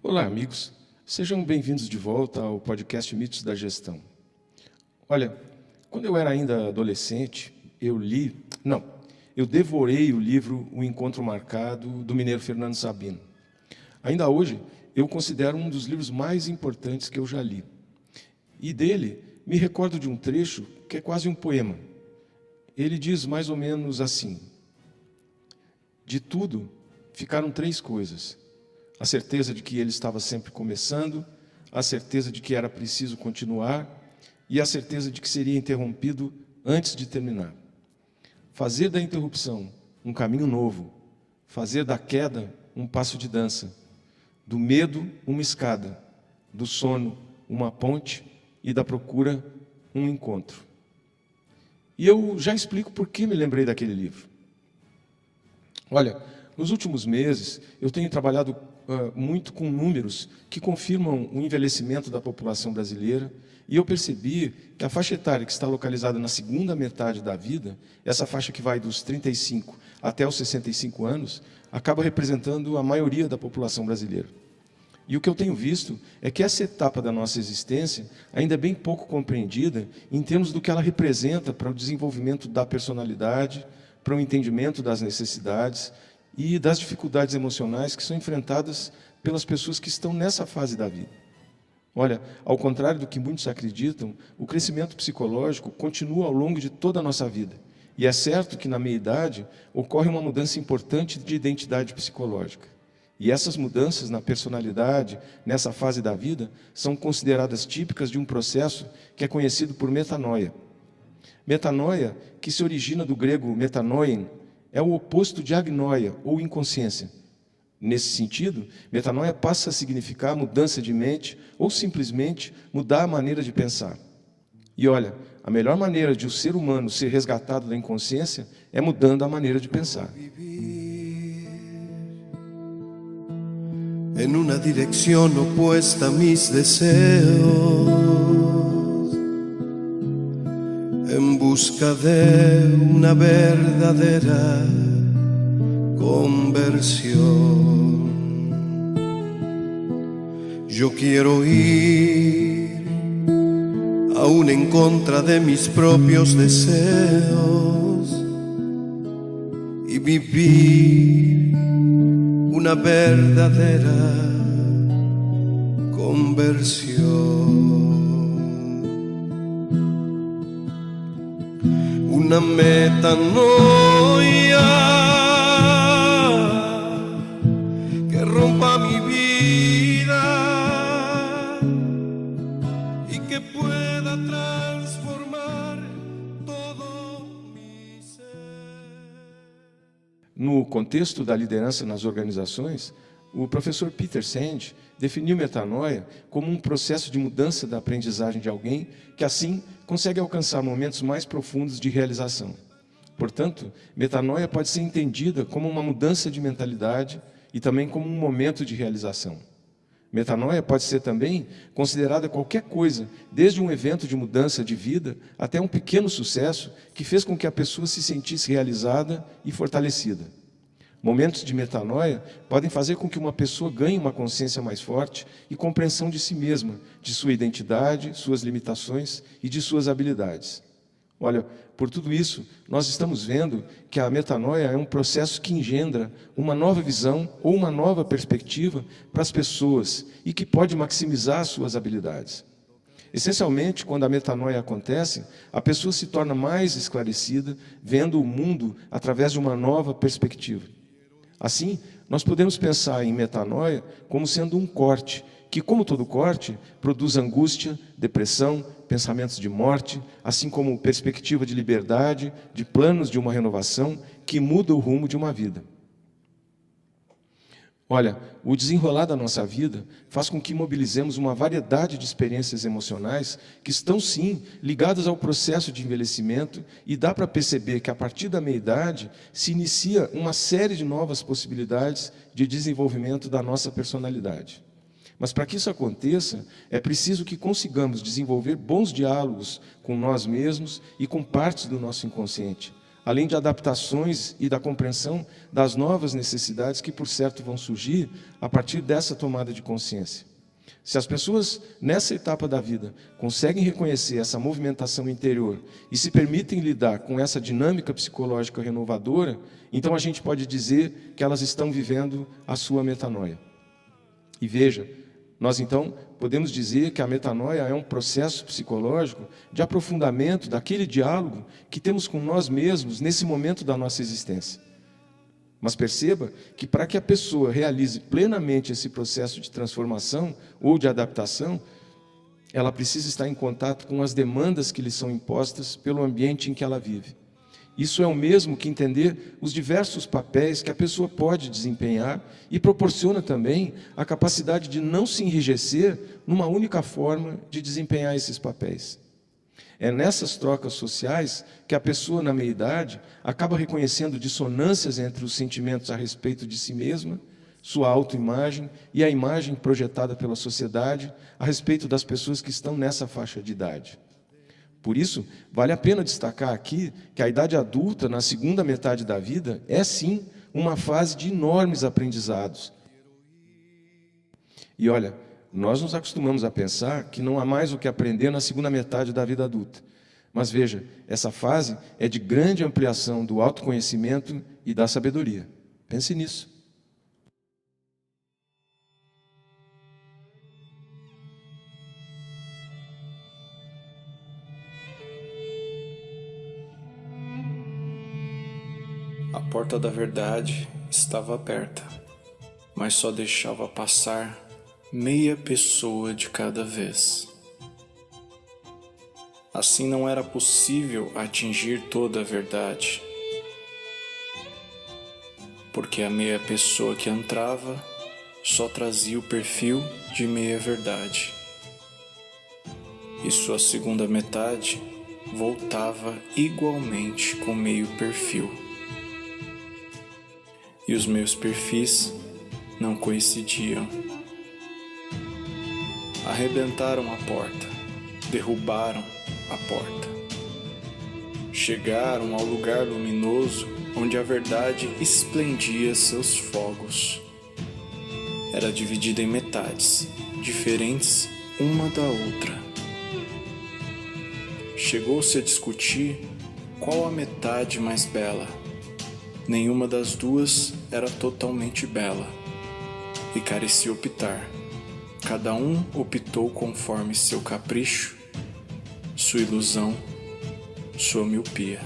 Olá, amigos. Sejam bem-vindos de volta ao podcast Mitos da Gestão. Olha, quando eu era ainda adolescente, eu devorei o livro O Encontro Marcado, do mineiro Fernando Sabino. Ainda hoje, eu considero um dos livros mais importantes que eu já li. E dele, me recordo de um trecho que é quase um poema. Ele diz mais ou menos assim: de tudo, ficaram três coisas: a certeza de que ele estava sempre começando, a certeza de que era preciso continuar e a certeza de que seria interrompido antes de terminar. Fazer da interrupção um caminho novo, fazer da queda um passo de dança, do medo uma escada, do sono uma ponte e da procura um encontro. E eu já explico por que me lembrei daquele livro. Olha, nos últimos meses eu tenho trabalhado muito com números que confirmam o envelhecimento da população brasileira, e eu percebi que a faixa etária que está localizada na segunda metade da vida, essa faixa que vai dos 35 até os 65 anos, acaba representando a maioria da população brasileira. E o que eu tenho visto é que essa etapa da nossa existência ainda é bem pouco compreendida em termos do que ela representa para o desenvolvimento da personalidade, para o entendimento das necessidades e das dificuldades emocionais que são enfrentadas pelas pessoas que estão nessa fase da vida. Olha, ao contrário do que muitos acreditam, o crescimento psicológico continua ao longo de toda a nossa vida. E é certo que na meia-idade ocorre uma mudança importante de identidade psicológica. E essas mudanças na personalidade, nessa fase da vida, são consideradas típicas de um processo que é conhecido por metanoia. Metanoia, que se origina do grego metanoien, é o oposto de agnoia, ou inconsciência. Nesse sentido, metanoia passa a significar mudança de mente ou simplesmente mudar a maneira de pensar. E olha, a melhor maneira de o ser humano ser resgatado da inconsciência é mudando a maneira de pensar. En una dirección opuesta a mis deseos, en busca de una verdadera conversión. Yo quiero ir aún en contra de mis propios deseos y vivir una verdadera conversión. Una metanoia que rompa mi vida y que pueda transformar todo mi ser. No contexto da liderança nas organizações, o professor Peter Senge definiu metanoia como um processo de mudança da aprendizagem de alguém que, assim, consegue alcançar momentos mais profundos de realização. Portanto, metanoia pode ser entendida como uma mudança de mentalidade e também como um momento de realização. Metanoia pode ser também considerada qualquer coisa, desde um evento de mudança de vida até um pequeno sucesso que fez com que a pessoa se sentisse realizada e fortalecida. Momentos de metanoia podem fazer com que uma pessoa ganhe uma consciência mais forte e compreensão de si mesma, de sua identidade, suas limitações e de suas habilidades. Olha, por tudo isso, nós estamos vendo que a metanoia é um processo que engendra uma nova visão ou uma nova perspectiva para as pessoas e que pode maximizar suas habilidades. Essencialmente, quando a metanoia acontece, a pessoa se torna mais esclarecida, vendo o mundo através de uma nova perspectiva. Assim, nós podemos pensar em metanoia como sendo um corte, que, como todo corte, produz angústia, depressão, pensamentos de morte, assim como perspectiva de liberdade, de planos de uma renovação que muda o rumo de uma vida. Olha, o desenrolar da nossa vida faz com que mobilizemos uma variedade de experiências emocionais que estão, sim, ligadas ao processo de envelhecimento, e dá para perceber que, a partir da meia-idade, se inicia uma série de novas possibilidades de desenvolvimento da nossa personalidade. Mas para que isso aconteça, é preciso que consigamos desenvolver bons diálogos com nós mesmos e com partes do nosso inconsciente, além de adaptações e da compreensão das novas necessidades que, por certo, vão surgir a partir dessa tomada de consciência. Se as pessoas, nessa etapa da vida, conseguem reconhecer essa movimentação interior e se permitem lidar com essa dinâmica psicológica renovadora, então a gente pode dizer que elas estão vivendo a sua metanoia. E veja, nós então podemos dizer que a metanoia é um processo psicológico de aprofundamento daquele diálogo que temos com nós mesmos nesse momento da nossa existência. Mas perceba que para que a pessoa realize plenamente esse processo de transformação ou de adaptação, ela precisa estar em contato com as demandas que lhe são impostas pelo ambiente em que ela vive. Isso é o mesmo que entender os diversos papéis que a pessoa pode desempenhar e proporciona também a capacidade de não se enrijecer numa única forma de desempenhar esses papéis. É nessas trocas sociais que a pessoa, na meia-idade, acaba reconhecendo dissonâncias entre os sentimentos a respeito de si mesma, sua autoimagem e a imagem projetada pela sociedade a respeito das pessoas que estão nessa faixa de idade. Por isso, vale a pena destacar aqui que a idade adulta, na segunda metade da vida, é sim uma fase de enormes aprendizados. E olha, nós nos acostumamos a pensar que não há mais o que aprender na segunda metade da vida adulta. Mas veja, essa fase é de grande ampliação do autoconhecimento e da sabedoria. Pense nisso. A porta da verdade estava aberta, mas só deixava passar meia pessoa de cada vez. Assim não era possível atingir toda a verdade, porque a meia pessoa que entrava só trazia o perfil de meia verdade, e sua segunda metade voltava igualmente com meio perfil. E os meus perfis não coincidiam. Arrebentaram a porta, derrubaram a porta. Chegaram ao lugar luminoso onde a verdade esplendia seus fogos. Era dividida em metades, diferentes uma da outra. Chegou-se a discutir qual a metade mais bela. Nenhuma das duas era totalmente bela, e carecia optar. Cada um optou conforme seu capricho, sua ilusão, sua miopia.